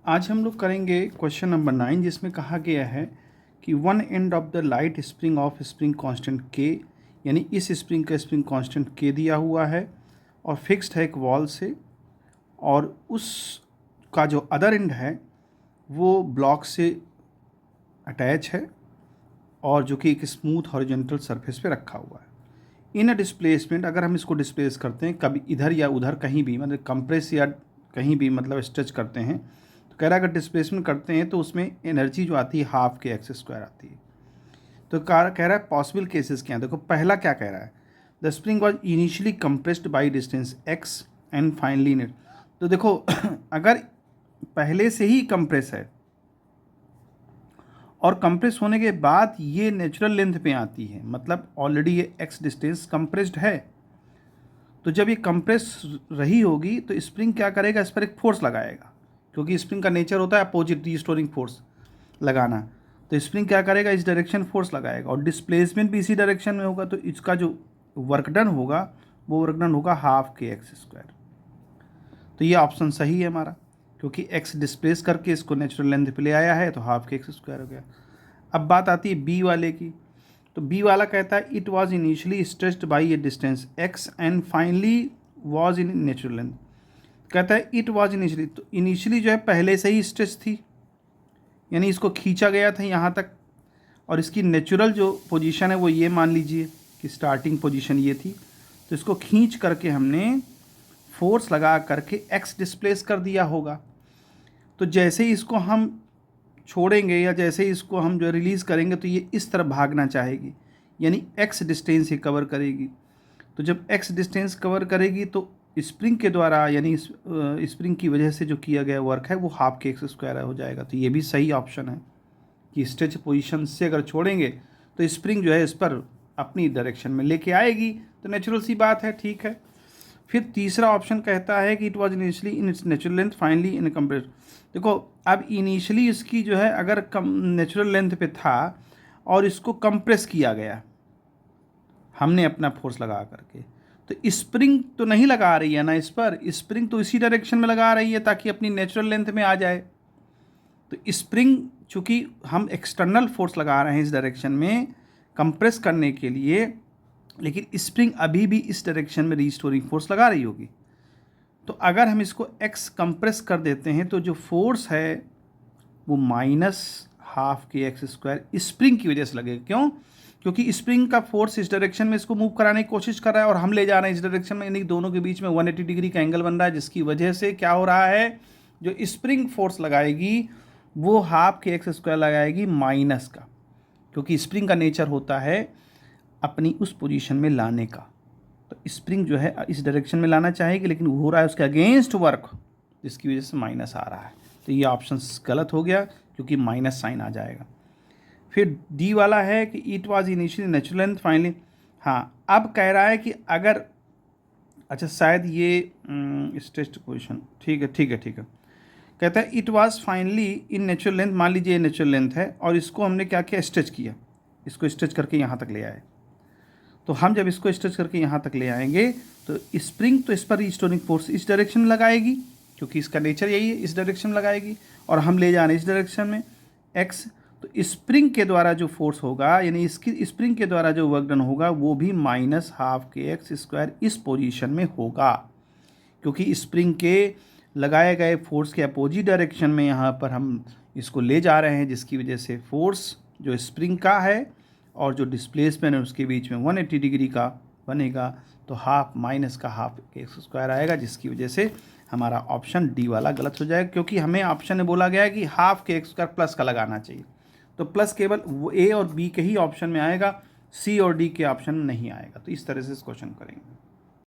आज हम लोग करेंगे क्वेश्चन नंबर 9 जिसमें कहा गया है कि one end of the light spring of spring constant के, यानी इस स्प्रिंग का स्प्रिंग कांस्टेंट के दिया हुआ है और फिक्स्ड है एक वॉल से, और उस का जो अदर एंड है वो ब्लॉक से अटैच है और जो कि एक स्मूथ हॉरिजॉन्टल सरफेस पे रखा हुआ है। इन अ डिस्प्लेसमेंट, अगर हम इसको डिस्प्लेस करते हैं कभी इधर या उधर कहीं भी, मतलब कंप्रेस या कहीं भी मतलब स्ट्रेच करते हैं, तो कह रहा है अगर डिस्प्लेसमेंट करते हैं तो उसमें एनर्जी जो आती है हाफ के एक्स स्क्वायर आती है। तो कह रहा है पॉसिबल केसेस क्या है। देखो पहला क्या कह रहा है, the spring was initially compressed by distance x and finally net. तो देखो अगर पहले से ही कंप्रेस है और कंप्रेस होने के बाद ये नेचुरल लेंथ पे आती है, मतलब ऑलरेडी ये एक्स डिस्टेंस कंप्रेस्ड है, तो जब ये कंप्रेस रही होगी तो स्प्रिंग क्या करेगा, इस पर एक फोर्स लगाएगा, क्योंकि स्प्रिंग का नेचर होता है अपोजिट रिस्टोरिंग फोर्स लगाना। तो स्प्रिंग क्या करेगा, इस डायरेक्शन फोर्स लगाएगा और डिस्प्लेसमेंट भी इसी डायरेक्शन में होगा, तो इसका जो वर्क डन होगा वो वर्क डन होगा हाफ के एक्स स्क्वायर। तो ये ऑप्शन सही है हमारा, क्योंकि एक्स डिस्प्लेस करके इसको नेचुरल लेंथ पे ले आया है तो हाफ के एक्स स्क्वायर हो गया। अब बात आती है बी वाले की। तो बी वाला कहता है it was initially stretched by A distance x and finally was in natural length. कहता है इट वाज इनिशियली, तो इनिशियली जो है पहले से ही स्ट्रेच थी, यानी इसको खींचा गया था यहाँ तक, और इसकी नेचुरल जो पोजीशन है वो ये मान लीजिए कि स्टार्टिंग पोजीशन ये थी, तो इसको खींच करके हमने फोर्स लगा करके एक्स डिस्प्लेस कर दिया होगा। तो जैसे ही इसको हम छोड़ेंगे या जैसे ही इसको हम जो रिलीज़ करेंगे तो ये इस तरफ भागना चाहेगी, यानी एक्स डिस्टेंस ही कवर करेगी। तो जब एक्स डिस्टेंस कवर करेगी तो स्प्रिंग के द्वारा, यानी स्प्रिंग की वजह से जो किया गया वर्क है वो हाफ के एक्स स्क्वायर हो जाएगा। तो ये भी सही ऑप्शन है कि स्ट्रेच पोजीशन से अगर छोड़ेंगे तो स्प्रिंग जो है इस पर अपनी डायरेक्शन में लेके आएगी, तो नेचुरल सी बात है, ठीक है। फिर तीसरा ऑप्शन कहता है कि it was initially in its natural length finally in compress. देखो अब इनिशियली इसकी जो है अगर कम नेचुरल लेंथ पे था और इसको कंप्रेस किया गया हमने अपना फोर्स लगा करके, तो स्प्रिंग तो नहीं लगा रही है ना इस पर, स्प्रिंग तो इसी डायरेक्शन में लगा रही है ताकि अपनी नेचुरल लेंथ में आ जाए। तो स्प्रिंग चूँकि हम एक्सटर्नल फोर्स लगा रहे हैं इस डायरेक्शन में कंप्रेस करने के लिए, लेकिन स्प्रिंग अभी भी इस डायरेक्शन में रीस्टोरिंग फोर्स लगा रही होगी। तो अगर हम इसको एक्स कंप्रेस कर देते हैं तो जो फोर्स है वो माइनस हाफ के एक्स स्क्वायर स्प्रिंग की वजह से लगेगा। क्यों? क्योंकि स्प्रिंग का फोर्स इस डायरेक्शन में इसको मूव कराने की कोशिश कर रहा है और हम ले जा रहे हैं इस डायरेक्शन में, यानी दोनों के बीच में 180 डिग्री का एंगल बन रहा है, जिसकी वजह से क्या हो रहा है, जो स्प्रिंग फोर्स लगाएगी वो हाफ के एक्स स्क्वायर लगाएगी माइनस का, क्योंकि स्प्रिंग का नेचर होता है अपनी उस पोजीशन में लाने का। तो स्प्रिंग जो है इस डायरेक्शन में लाना चाहेगी लेकिन हो रहा है उसके अगेंस्ट वर्क, जिसकी वजह से माइनस आ रहा है। तो ये ऑप्शन गलत हो गया क्योंकि माइनस साइन आ जाएगा। फिर डी वाला है कि it was initially natural length finally, हाँ अब कह रहा है कि अगर, अच्छा शायद ये स्ट्रेच्ड पोजीशन, ठीक है। कहता है it was finally in natural length, मान लीजिए नेचुरल लेंथ है और इसको हमने क्या किया, स्ट्रेच किया, इसको स्ट्रेच करके यहाँ तक ले आए। तो हम जब इसको स्ट्रेच करके यहाँ तक ले आएंगे तो स्प्रिंग तो इस पर रिस्टोरिंग फोर्स इस डायरेक्शन में लगाएगी, क्योंकि इसका नेचर यही है, इस डायरेक्शन में लगाएगी, और हम ले जा रहे हैं इस डायरेक्शन में एक्स। तो स्प्रिंग के द्वारा जो फोर्स होगा, यानी इसकी स्प्रिंग के द्वारा जो वर्क डन होगा वो भी माइनस हाफ के एक्स स्क्वायर इस पोजीशन में होगा, क्योंकि स्प्रिंग के लगाए गए फोर्स के अपोजिट डायरेक्शन में यहाँ पर हम इसको ले जा रहे हैं, जिसकी वजह से फोर्स जो स्प्रिंग का है और जो डिस्प्लेसमेंट है उसके बीच में 180 डिग्री का बनेगा, तो हाफ माइनस का हाफ एक्स स्क्वायर आएगा, जिसकी वजह से हमारा ऑप्शन डी वाला गलत हो जाएगा, क्योंकि हमें ऑप्शन में बोला गया है कि हाफ के एक्स स्क्वायर प्लस का लगाना चाहिए। तो प्लस केवल ए और बी के ही ऑप्शन में आएगा, सी और डी के ऑप्शन में नहीं आएगा। तो इस तरह से इस क्वेश्चन करेंगे।